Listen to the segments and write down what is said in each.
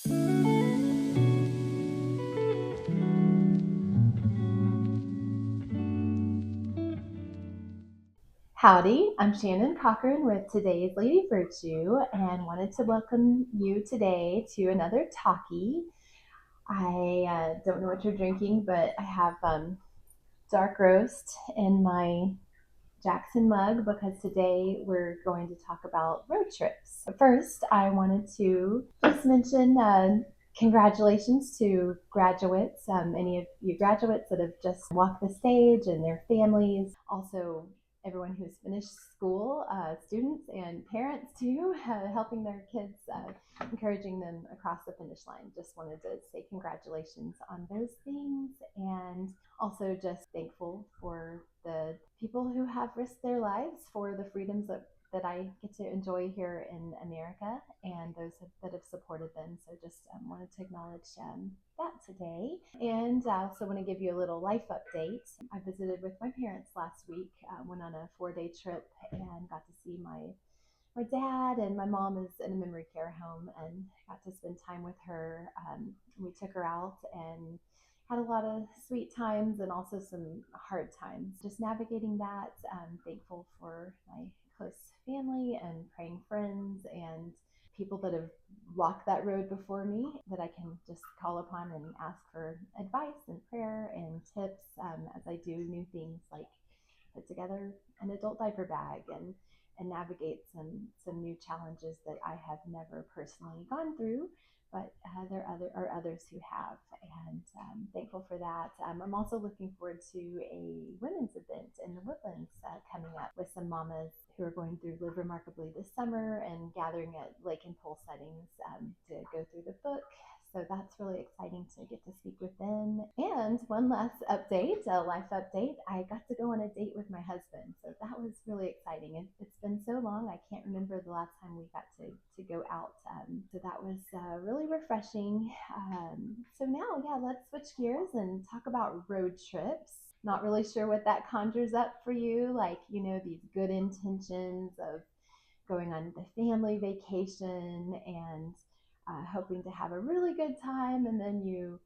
Howdy, I'm Shannon Cochran with today's Lady Virtue and wanted to welcome you today to another Talkee. I don't know what you're drinking, but I have dark roast in my Jackson mug because today we're going to talk about road trips. First, I wanted to just mention congratulations to graduates, any of you graduates that have just walked the stage and their families. Also, everyone who's finished school, students and parents too, helping their kids, encouraging them across the finish line. Just wanted to say congratulations on those things, and also just thankful for the people who have risked their lives for the freedoms that I get to enjoy here in America, and those that have supported them. So just wanted to acknowledge that today. And I also want to give you a little life update. I visited with my parents last week, went on a 4-day trip and got to see my dad, and my mom is in a memory care home and got to spend time with her. We took her out and had a lot of sweet times and also some hard times. Just navigating that. I'm thankful for my close family and praying friends and people that have walked that road before me that I can just call upon and ask for advice and prayer and tips as I do new things like put together an adult diaper bag and navigate some new challenges that I have never personally gone through, but there are others who have, and thankful for that. I'm also looking forward to a women's event in the Woodlands coming up with some mamas who are going through Live Remarkably this summer and gathering at lake and pool settings to go through the book. So that's really exciting to get to speak with them. And one last update, a life update. I got to go on a date with my husband. So that was really exciting. It's been so long. I can't remember the last time we got to go out. So that was really refreshing. So now, yeah, let's switch gears and talk about road trips. Not really sure what that conjures up for you. Like, these good intentions of going on the family vacation and hoping to have a really good time, and then you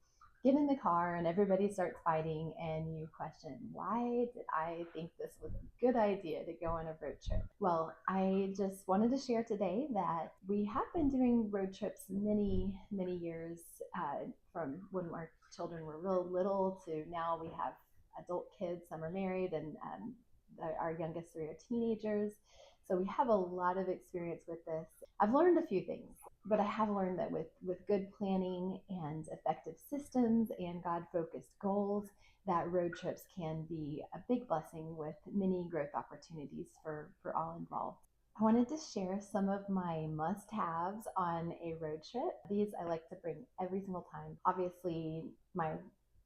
get in the car and everybody starts fighting and you question, why did I think this was a good idea to go on a road trip? Well, I just wanted to share today that we have been doing road trips many years, from when our children were real little to now we have adult kids. Some are married, and our youngest 3 are teenagers. So we have a lot of experience with this. I've learned a few things, but I have learned that with good planning and effective systems and God-focused goals, that road trips can be a big blessing with many growth opportunities for all involved. I wanted to share some of my must-haves on a road trip. These I like to bring every single time. Obviously, my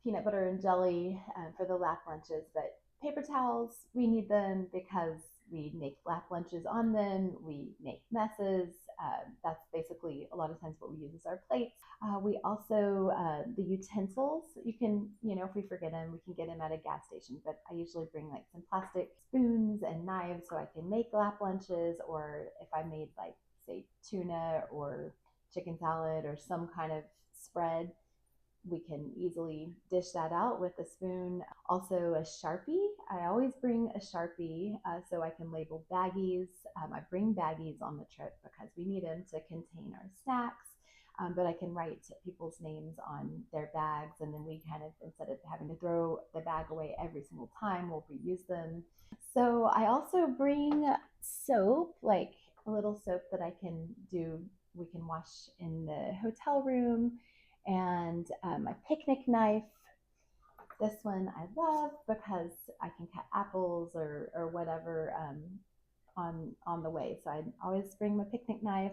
peanut butter and jelly for the lap lunches, but paper towels, we need them because we make lap lunches on them, we make messes. That's basically a lot of times what we use as our plates. We also, the utensils, you can, if we forget them, we can get them at a gas station, but I usually bring like some plastic spoons and knives so I can make lap lunches, or if I made like, say, tuna or chicken salad or some kind of spread, we can easily dish that out with a spoon. Also, a Sharpie. I always bring a Sharpie so I can label baggies. I bring baggies on the trip because we need them to contain our snacks. But I can write people's names on their bags, and then we kind of, instead of having to throw the bag away every single time, we'll reuse them. So I also bring soap, like a little soap that I can do, we can wash in the hotel room, and my picnic knife. This one I love because I can cut apples or whatever on the way. So I always bring my picnic knife.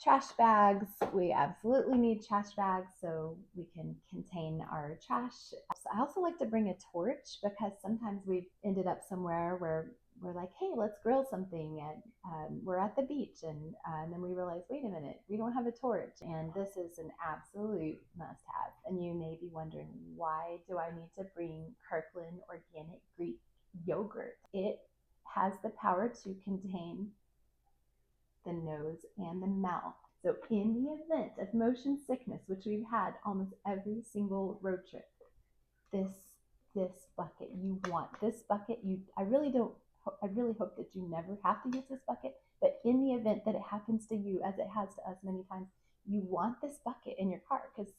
Trash bags. We absolutely need trash bags so we can contain our trash. I also like to bring a torch because sometimes we've ended up somewhere where we're like, hey, let's grill something, and we're at the beach, and then we realize, wait a minute, we don't have a torch, and this is an absolute must-have. And you may be wondering, why do I need to bring Kirkland organic Greek yogurt? It has the power to contain the nose and the mouth. So in the event of motion sickness, which we've had almost every single road trip, this this bucket, you want this bucket. I really don't. I really hope that you never have to use this bucket. But in the event that it happens to you, as it has to us many times, you want this bucket in your car because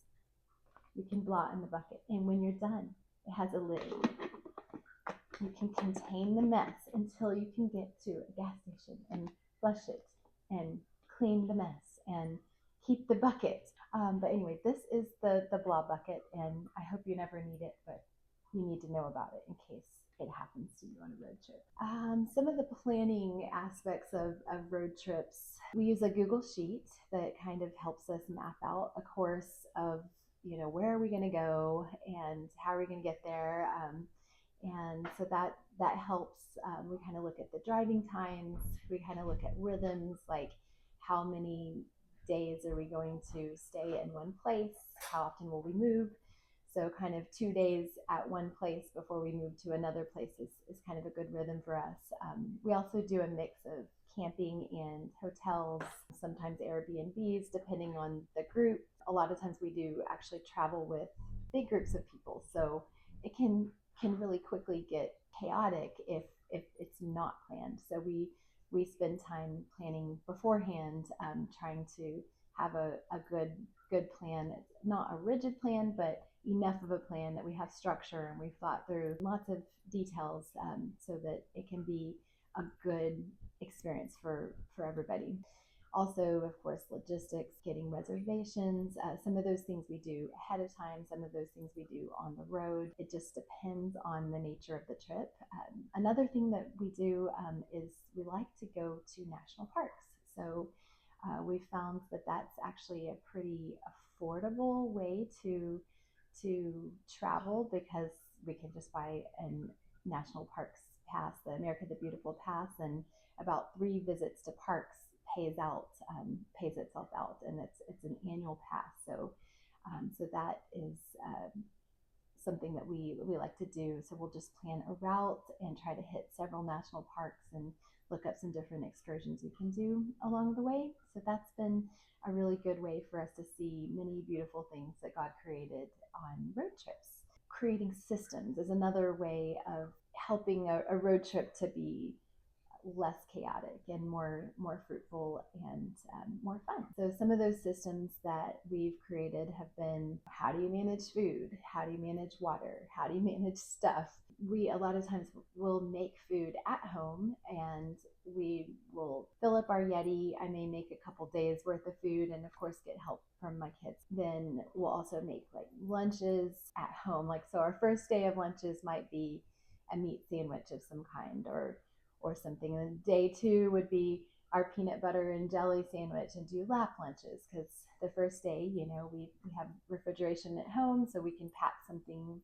you can blot in the bucket. And when you're done, it has a lid. You can contain the mess until you can get to a gas station and flush it and clean the mess and keep the bucket. But anyway, this is the blah bucket, and I hope you never need it, but you need to know about it in case it happens to you on a road trip. Some of the planning aspects of road trips, we use a Google Sheet that kind of helps us map out a course of, where are we going to go and how are we going to get there. And so that helps. We kind of look at the driving times. We kind of look at rhythms, like how many days are we going to stay in one place? How often will we move? So kind of 2 days at one place before we move to another place is kind of a good rhythm for us. We also do a mix of camping and hotels, sometimes Airbnbs, depending on the group. A lot of times we do actually travel with big groups of people. So it can really quickly get chaotic if it's not planned. So we spend time planning beforehand, trying to have a good plan. It's not a rigid plan, but enough of a plan that we have structure and we've thought through lots of details, so that it can be a good experience for everybody. Also, of course, logistics, getting reservations, some of those things we do ahead of time, some of those things we do on the road. It just depends on the nature of the trip. Another thing that we do, is we like to go to national parks. So we found that that's actually a pretty affordable way to travel because we can just buy an national parks pass, the America the Beautiful pass, and about 3 visits to parks pays itself out, and it's an annual pass. So that is something that we like to do. So we'll just plan a route and try to hit several national parks and look up some different excursions we can do along the way. So that's been a really good way for us to see many beautiful things that God created on road trips. Creating systems is another way of helping a road trip to be less chaotic and more fruitful and more fun. So some of those systems that we've created have been: how do you manage food? How do you manage water? How do you manage stuff? We a lot of times will make food at home, and we will fill up our Yeti. I may make a couple days worth of food and of course get help from my kids. Then we'll also make like lunches at home. Like, so our first day of lunches might be a meat sandwich of some kind, or something. And day 2 would be our peanut butter and jelly sandwich, and do lap lunches, because the first day, we have refrigeration at home, so we can pack something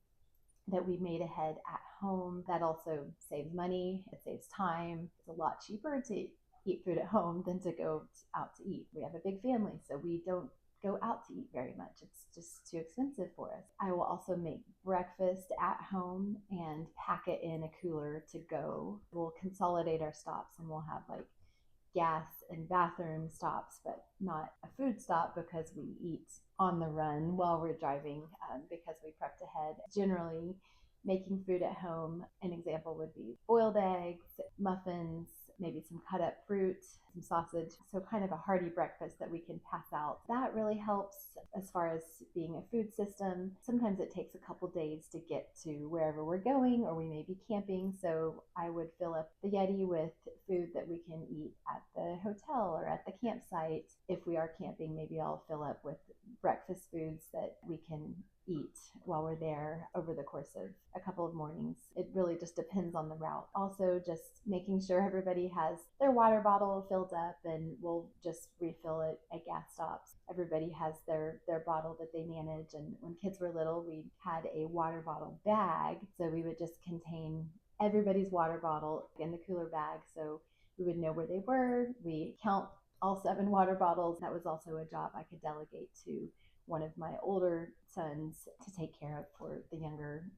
that we made ahead at home. That also saves money, it saves time. It's a lot cheaper to eat food at home than to go out to eat. We have a big family, so we don't go out to eat very much. It's just too expensive for us. I will also make breakfast at home and pack it in a cooler to go. We'll consolidate our stops, and we'll have like gas and bathroom stops, but not a food stop, because we eat on the run while we're driving, because we prepped ahead. Generally, making food at home, an example would be boiled eggs, muffins, maybe some cut up fruit, some sausage. So kind of a hearty breakfast that we can pass out. That really helps as far as being a food system. Sometimes it takes a couple days to get to wherever we're going, or we may be camping. So I would fill up the Yeti with food that we can eat at the hotel or at the campsite. If we are camping, maybe I'll fill up with breakfast foods that we can eat while we're there over the course of a couple of mornings. It really just depends on the route. Also, just making sure everybody has their water bottle filled up, and we'll just refill it at gas stops. Everybody has their bottle that they manage, and when kids were little, we had a water bottle bag, so we would just contain everybody's water bottle in the cooler bag, so we would know where they were. We count all 7 water bottles. That was also a job I could delegate to one of my older sons to take care of for the younger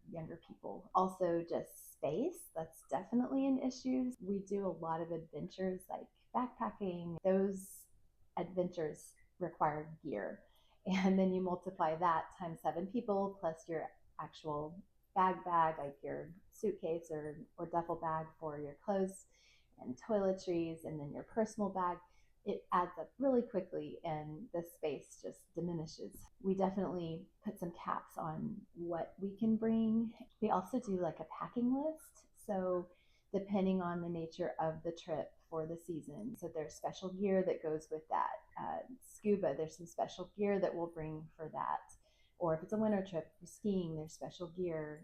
people. Also, just space, that's definitely an issue. We do a lot of adventures like backpacking. Those adventures required gear. And then you multiply that times 7 people plus your actual bag, like your suitcase or duffel bag for your clothes and toiletries, and then your personal bag. It adds up really quickly and the space just diminishes. We definitely put some caps on what we can bring. We also do like a packing list. So depending on the nature of the trip for the season. So there's special gear that goes with that. Scuba, there's some special gear that we'll bring for that. Or if it's a winter trip for skiing, there's special gear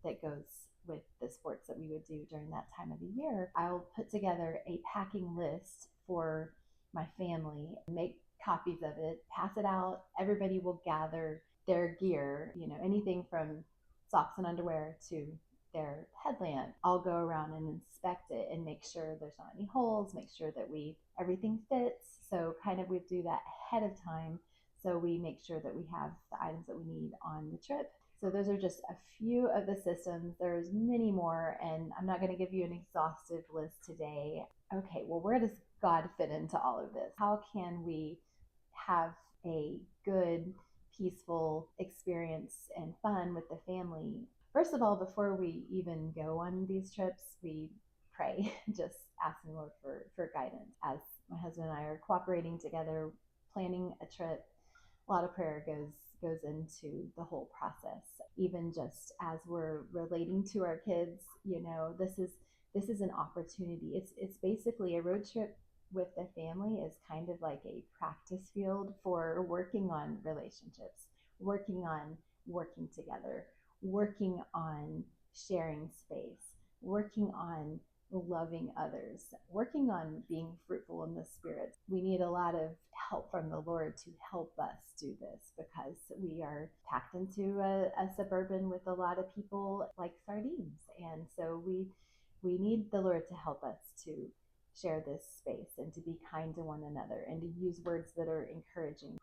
that goes with the sports that we would do during that time of the year. I'll put together a packing list for my family, make copies of it, pass it out. Everybody will gather their gear, anything from socks and underwear to their headlamp. I'll go around and inspect it and make sure there's not any holes, make sure that everything fits. So kind of we do that ahead of time. So we make sure that we have the items that we need on the trip. So those are just a few of the systems. There's many more, and I'm not going to give you an exhaustive list today. Okay, well, where does God fit into all of this? How can we have a good, peaceful experience and fun with the family? First of all, before we even go on these trips, we pray, just asking Lord for guidance. As my husband and I are cooperating together, planning a trip, a lot of prayer goes into the whole process. Even just as we're relating to our kids, this is an opportunity. It's basically a road trip with the family is kind of like a practice field for working on relationships, working together, working on sharing space, working on loving others, working on being fruitful in the spirit. We need a lot of help from the Lord to help us do this because we are packed into a suburban with a lot of people like sardines. And so we need the Lord to help us to share this space and to be kind to one another and to use words that are encouraging.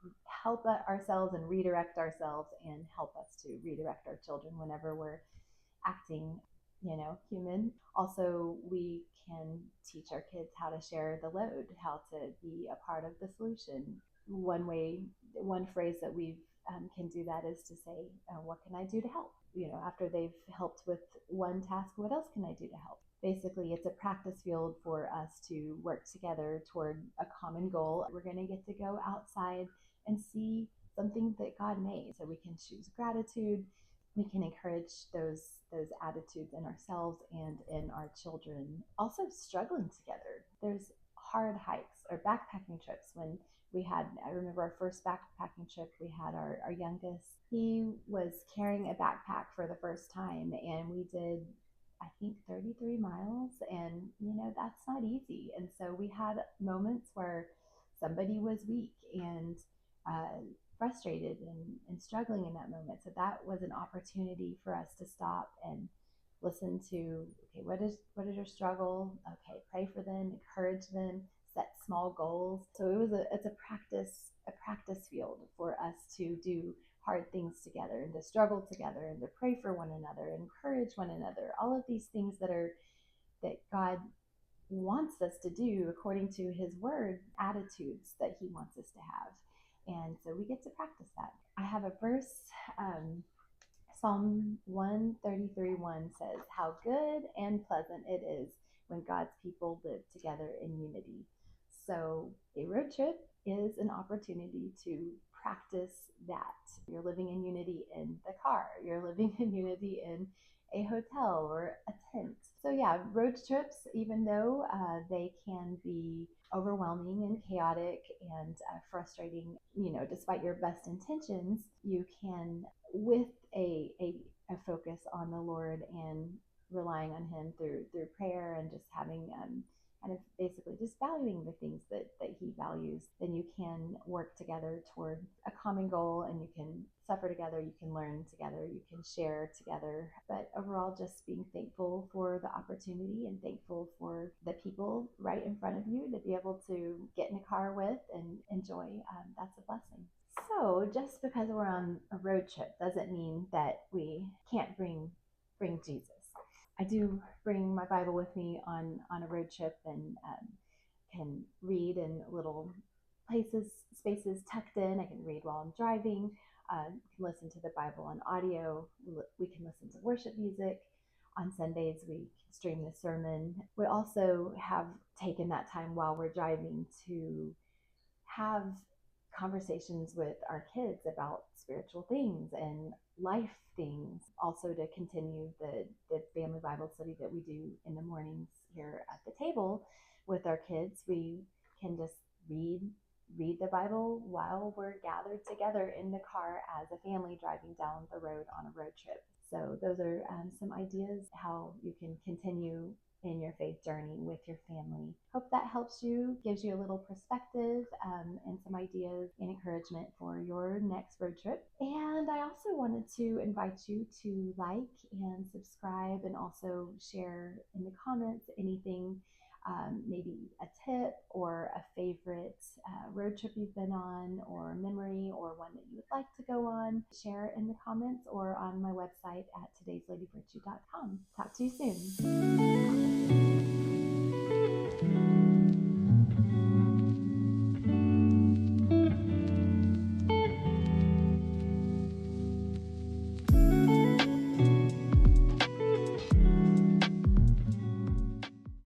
Help ourselves and redirect ourselves and help us to redirect our children whenever we're acting human. Also, we can teach our kids how to share the load, how to be a part of the solution. One phrase that we can do that is to say, what can I do to help? After they've helped with one task, what else can I do to help? Basically, it's a practice field for us to work together toward a common goal. We're going to get to go outside and see something that God made. So we can choose gratitude. We can encourage those attitudes in ourselves and in our children. Also struggling together. There's hard hikes or backpacking trips. I remember our first backpacking trip, we had our youngest. He was carrying a backpack for the first time, and we did, I think, 33 miles. And, that's not easy. And so we had moments where somebody was weak and frustrated and struggling in that moment. So that was an opportunity for us to stop and listen to, okay, what is your struggle? Okay, pray for them, encourage them, set small goals. So it's a practice field for us to do hard things together and to struggle together and to pray for one another, encourage one another. All of these things that God wants us to do according to his word, attitudes that he wants us to have. And so we get to practice that. I have a verse, Psalm 133:1 says, how good and pleasant it is when God's people live together in unity. So a road trip is an opportunity to practice that. You're living in unity in the car. You're living in unity in a hotel or a tent. So yeah, road trips, even though they can be overwhelming and chaotic and frustrating, despite your best intentions, you can, with a focus on the Lord and relying on him through prayer and just having kind of basically just valuing the things that he values, then you can work together toward a common goal, and you can suffer together, you can learn together, you can share together. But overall, just being thankful for the opportunity and thankful for the people right in front of you to be able to get in a car with and enjoy. That's a blessing. So just because we're on a road trip doesn't mean that we can't bring Jesus. I do bring my Bible with me on a road trip and can read in little spaces tucked in. I can read while I'm driving. We can listen to the Bible on audio. We can listen to worship music. On Sundays, we can stream the sermon. We also have taken that time while we're driving to have conversations with our kids about spiritual things and life things. Also, to continue the family Bible study that we do in the mornings here at the table with our kids, we can just read the Bible while we're gathered together in the car as a family driving down the road on a road trip. So those are some ideas how you can continue in your faith journey with your family. Hope that helps you, gives you a little perspective and some ideas and encouragement for your next road trip. And I also wanted to invite you to like and subscribe and also share in the comments anything, maybe a tip or a favorite road trip you've been on, or a memory, or one that you would like to go on. Share in the comments or on my website at todaysladyvirtue.com. Talk to you soon.